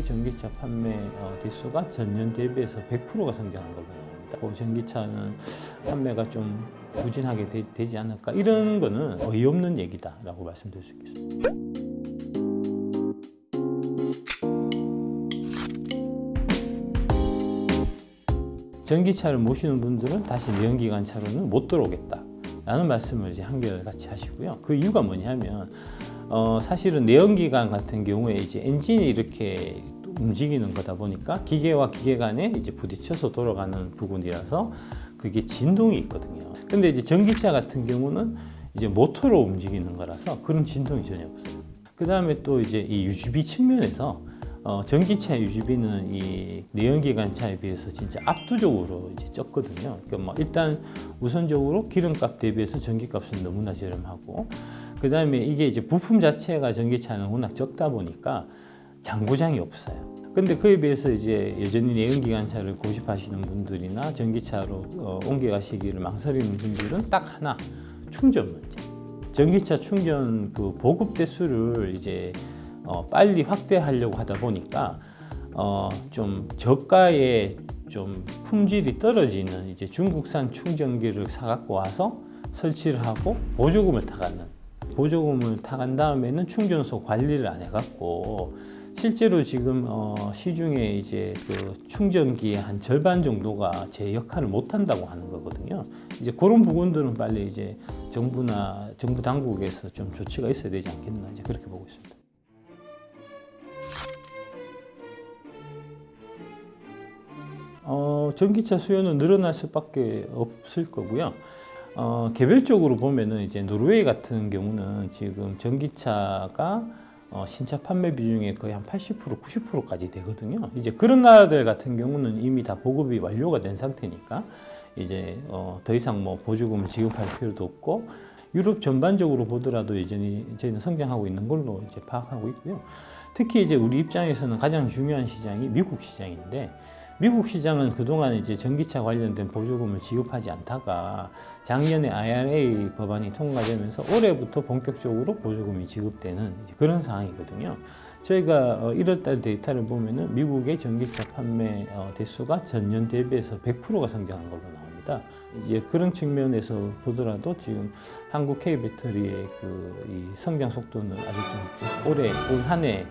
미국의 전기차 판매 대수가 전년 대비해서 100%가 성장한 걸로 나옵니다. 그 전기차는 판매가 좀 부진하게 되지 않을까, 이런 거는 어이없는 얘기다라고 말씀드릴 수 있겠습니다. 전기차를 모시는 분들은 다시 내연기관 차로는 못 들어오겠다라는 말씀을 이제 한결같이 하시고요. 그 이유가 뭐냐면 사실은 내연기관 같은 경우에 이제 엔진이 이렇게 움직이는 거다 보니까 기계와 기계 간에 이제 부딪혀서 돌아가는 부분이라서 그게 진동이 있거든요. 근데 이제 전기차 같은 경우는 이제 모터로 움직이는 거라서 그런 진동이 전혀 없어요. 그 다음에 또 이제 이 유지비 측면에서 전기차 유지비는 이 내연기관 차에 비해서 진짜 압도적으로 이제 적거든요. 그러니까 뭐 일단 우선적으로 기름값 대비해서 전기값은 너무나 저렴하고, 그 다음에 이게 이제 부품 자체가 전기차는 워낙 적다 보니까 장고장이 없어요. 근데 그에 비해서 이제 여전히 내연기관차를 고집하시는 분들이나 전기차로 옮겨가시기를 망설이는 분들은 딱 하나, 충전 문제. 전기차 충전 그 보급 대수를 이제 빨리 확대하려고 하다 보니까 좀 저가의 좀 품질이 떨어지는 이제 중국산 충전기를 사갖고 와서 설치를 하고 보조금을 타간 다음에는 충전소 관리를 안 해갖고 실제로 지금 시중에 이제 그 충전기의 한 절반 정도가 제 역할을 못 한다고 하는 거거든요. 이제 그런 부분들은 빨리 이제 정부 당국에서 좀 조치가 있어야 되지 않겠나, 이제 그렇게 보고 있습니다. 전기차 수요는 늘어날 수밖에 없을 거고요. 개별적으로 보면은 이제 노르웨이 같은 경우는 지금 전기차가 신차 판매 비중의 거의 한 80%, 90%까지 되거든요. 이제 그런 나라들 같은 경우는 이미 다 보급이 완료가 된 상태니까 이제 더 이상 뭐 보조금을 지급할 필요도 없고, 유럽 전반적으로 보더라도 여전히 저희는 성장하고 있는 걸로 이제 파악하고 있고요. 특히 이제 우리 입장에서는 가장 중요한 시장이 미국 시장인데, 미국 시장은 그동안 이제 전기차 관련된 보조금을 지급하지 않다가 작년에 IRA 법안이 통과되면서 올해부터 본격적으로 보조금이 지급되는 이제 그런 상황이거든요. 저희가 1월달 데이터를 보면은 미국의 전기차 판매 대수가 전년 대비해서 100%가 성장한 걸로 나옵니다. 이제 그런 측면에서 보더라도 지금 한국 K배터리의 이 성장 속도는 아주 좀 올 한 해,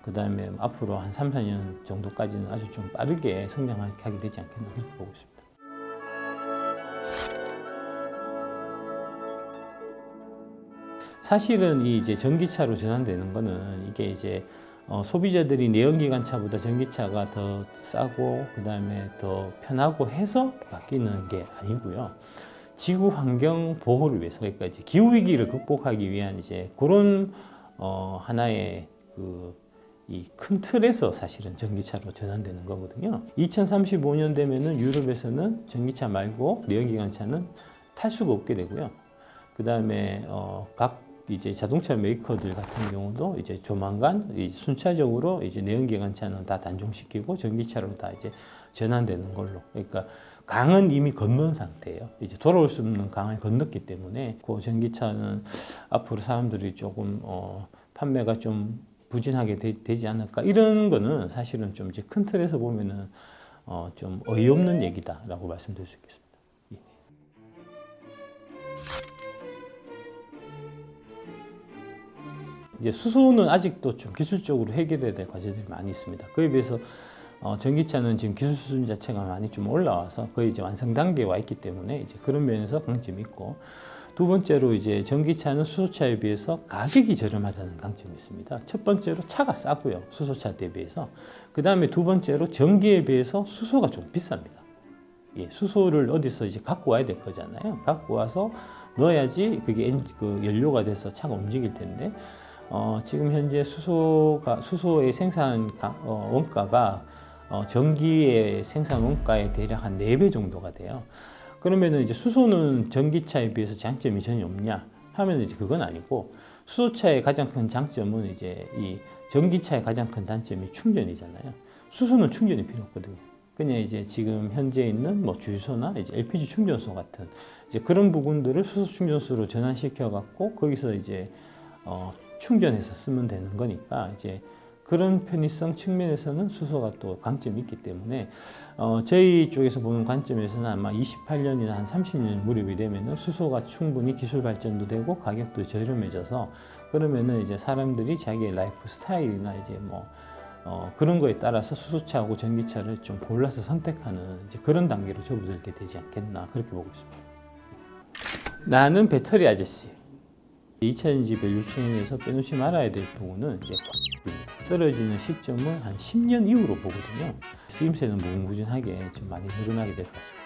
그 다음에 앞으로 한 3, 4년 정도까지는 아주 좀 빠르게 성장하게 되지 않겠나, 그렇게 보고 있습니다. 사실은 이제 전기차로 전환되는 거는 이게 이제 소비자들이 내연기관 차보다 전기차가 더 싸고 그 다음에 더 편하고 해서 바뀌는 게 아니고요. 지구 환경 보호를 위해서, 그러니까 이제 기후 위기를 극복하기 위한 이제 그런 하나의 이 큰 틀에서 사실은 전기차로 전환되는 거거든요. 2035년 되면은 유럽에서는 전기차 말고 내연기관차는 탈 수가 없게 되고요. 그 다음에 각 이제 자동차 메이커들 같은 경우도 이제 조만간 순차적으로 이제 내연기관차는 다 단종시키고 전기차로 다 이제 전환되는 걸로. 그러니까 강은 이미 건넌 상태예요. 이제 돌아올 수 없는 강을 건넜기 때문에 그 전기차는 앞으로 사람들이 조금 판매가 좀 부진하게 되지 않을까, 이런 거는 사실은 좀 이제 큰 틀에서 보면은 좀 어이없는 얘기다라고 말씀드릴 수 있겠습니다. 예. 이제 수소는 아직도 좀 기술적으로 해결해야 될 과제들이 많이 있습니다. 그에 비해서 전기차는 지금 기술 수준 자체가 많이 좀 올라와서 거의 이제 완성 단계에 와 있기 때문에 이제 그런 면에서 강점이 있고, 두 번째로 이제 전기차는 수소차에 비해서 가격이 저렴하다는 강점이 있습니다. 첫 번째로 차가 싸고요, 수소차 대비해서. 그 다음에 두 번째로 전기에 비해서 수소가 좀 비쌉니다. 예, 수소를 어디서 이제 갖고 와야 될 거잖아요. 갖고 와서 넣어야지 그게 그 연료가 돼서 차가 움직일 텐데, 지금 현재 수소의 생산 원가가 전기의 생산 원가의 대략 한 4배 정도가 돼요. 그러면은 이제 수소는 전기차에 비해서 장점이 전혀 없냐 하면 이제 그건 아니고, 수소차의 가장 큰 장점은 이제 이 전기차의 가장 큰 단점이 충전이잖아요. 수소는 충전이 필요 없거든요. 그냥 이제 지금 현재 있는 뭐 주유소나 이제 LPG 충전소 같은 이제 그런 부분들을 수소 충전소로 전환시켜 갖고 거기서 이제 충전해서 쓰면 되는 거니까 이제 그런 편의성 측면에서는 수소가 또 강점이 있기 때문에 저희 쪽에서 보는 관점에서는 아마 28년이나 한 30년 무렵이 되면은 수소가 충분히 기술 발전도 되고 가격도 저렴해져서 그러면은 이제 사람들이 자기의 라이프 스타일이나 이제 뭐 그런 거에 따라서 수소차하고 전기차를 좀 골라서 선택하는 이제 그런 단계로 접어들게 되지 않겠나 그렇게 보고 있습니다. 나는 배터리 아저씨. 2차전지 밸류체인에서 빼놓지 말아야 될 부분은 이제 떨어지는 시점은 한 10년 이후로 보거든요. 쓰임새는 무궁무진하게 좀 많이 늘어나게 될 것 같습니다.